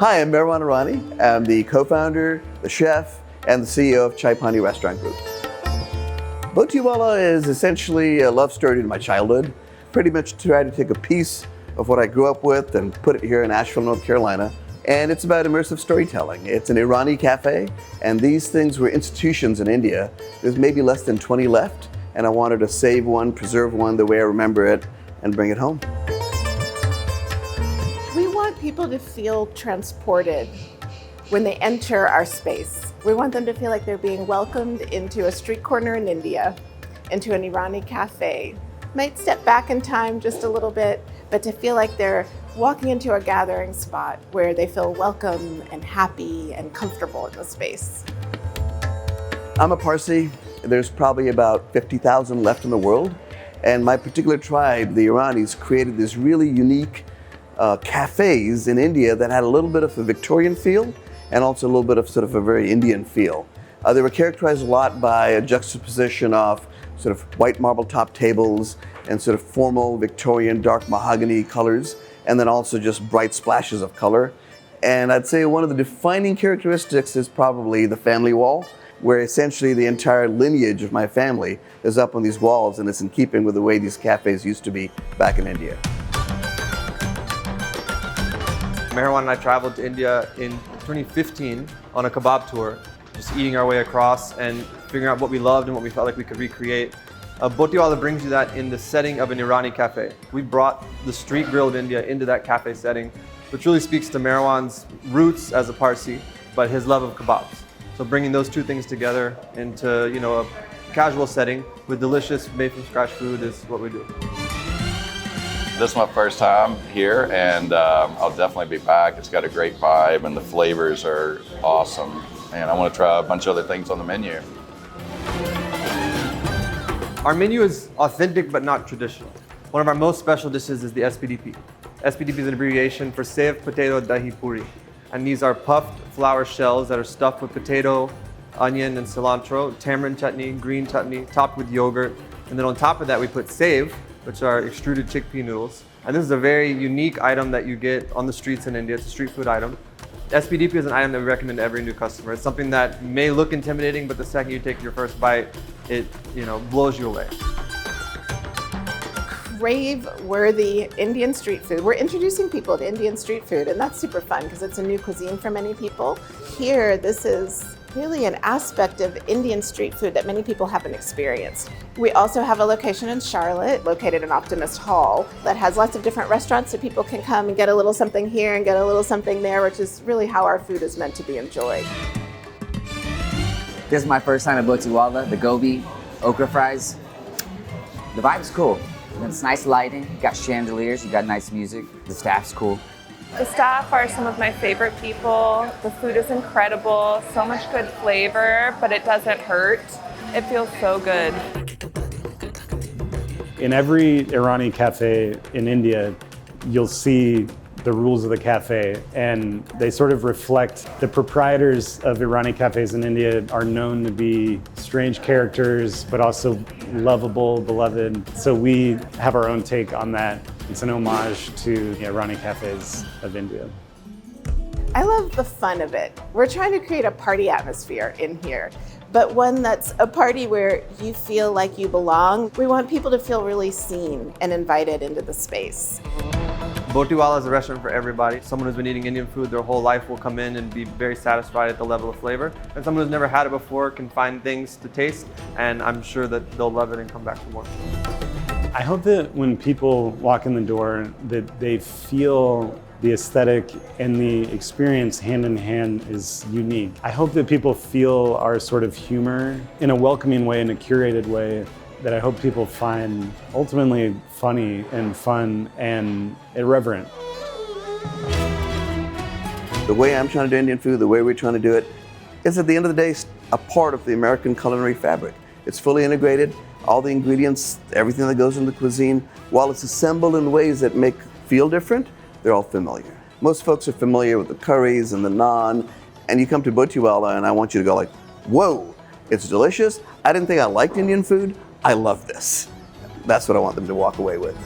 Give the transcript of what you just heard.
Hi, I'm Marwan Irani. I'm the co-founder, the chef, and the CEO of Chai Pani Restaurant Group. Botiwalla is essentially a love story to my childhood. Pretty much try to take a piece of what I grew up with and put it here in Asheville, North Carolina. And it's about immersive storytelling. It's an Irani cafe, and these things were institutions in India. There's maybe less than 20 left, and I wanted to save one, preserve one the way I remember it, and bring it home. We want people to feel transported when they enter our space. We want them to feel like they're being welcomed into a street corner in India, into an Irani cafe. Might step back in time just a little bit, but to feel like they're walking into a gathering spot where they feel welcome and happy and comfortable in the space. I'm a Parsi. There's probably about 50,000 left in the world. And my particular tribe, the Iranis, created this really unique cafes in India that had a little bit of a Victorian feel and also a little bit of sort of a very Indian feel. They were characterized a lot by a juxtaposition of sort of white marble top tables and sort of formal Victorian dark mahogany colors, and then also just bright splashes of color. And I'd say one of the defining characteristics is probably the family wall, where essentially the entire lineage of my family is up on these walls, and it's in keeping with the way these cafes used to be back in India. Marwan and I traveled to India in 2015 on a kebab tour, just eating our way across and figuring out what we loved and what we felt like we could recreate. Botiwalla brings you that in the setting of an Irani cafe. We brought the street grill of India into that cafe setting, which really speaks to Marwan's roots as a Parsi, but his love of kebabs. So bringing those two things together into a casual setting with delicious made from scratch food is what we do. This is my first time here, and I'll definitely be back. It's got a great vibe and the flavors are awesome. And I want to try a bunch of other things on the menu. Our menu is authentic but not traditional. One of our most special dishes is the SPDP. SPDP is an abbreviation for Sev Potato Dahi Puri. And these are puffed flour shells that are stuffed with potato, onion, and cilantro, tamarind chutney, green chutney, topped with yogurt. And then on top of that, we put sev, which are extruded chickpea noodles. And this is a very unique item that you get on the streets in India. It's a street food item. SPDP is an item that we recommend to every new customer. It's something that may look intimidating, but the second you take your first bite, it blows you away. Crave-worthy Indian street food. We're introducing people to Indian street food, and that's super fun because it's a new cuisine for many people. Here, this is really an aspect of Indian street food that many people haven't experienced. We also have a location in Charlotte, located in Optimist Hall, that has lots of different restaurants so people can come and get a little something here and get a little something there, which is really how our food is meant to be enjoyed. This is my first time at Botiwalla, the gobi, okra fries. The vibe's cool. It's nice lighting, you got chandeliers, you got nice music, the staff's cool. The staff are some of my favorite people. The food is incredible, so much good flavor, but it doesn't hurt. It feels so good. In every Irani cafe in India, you'll see the rules of the cafe, and they sort of reflect the proprietors of Irani cafes in India are known to be strange characters, but also lovable, beloved. So we have our own take on that. It's an homage to the Irani cafes of India. I love the fun of it. We're trying to create a party atmosphere in here, but one that's a party where you feel like you belong. We want people to feel really seen and invited into the space. Botiwalla is a restaurant for everybody. Someone who's been eating Indian food their whole life will come in and be very satisfied at the level of flavor. And someone who's never had it before can find things to taste, and I'm sure that they'll love it and come back for more. I hope that when people walk in the door that they feel the aesthetic and the experience hand in hand is unique. I hope that people feel our sort of humor in a welcoming way, in a curated way, that I hope people find ultimately funny and fun and irreverent. The way I'm trying to do Indian food, the way we're trying to do it, is at the end of the day a part of the American culinary fabric. It's fully integrated, all the ingredients, everything that goes into the cuisine, while it's assembled in ways that feel different, they're all familiar. Most folks are familiar with the curries and the naan, and you come to Botiwalla and I want you to go like, whoa, it's delicious. I didn't think I liked Indian food. I love this. That's what I want them to walk away with.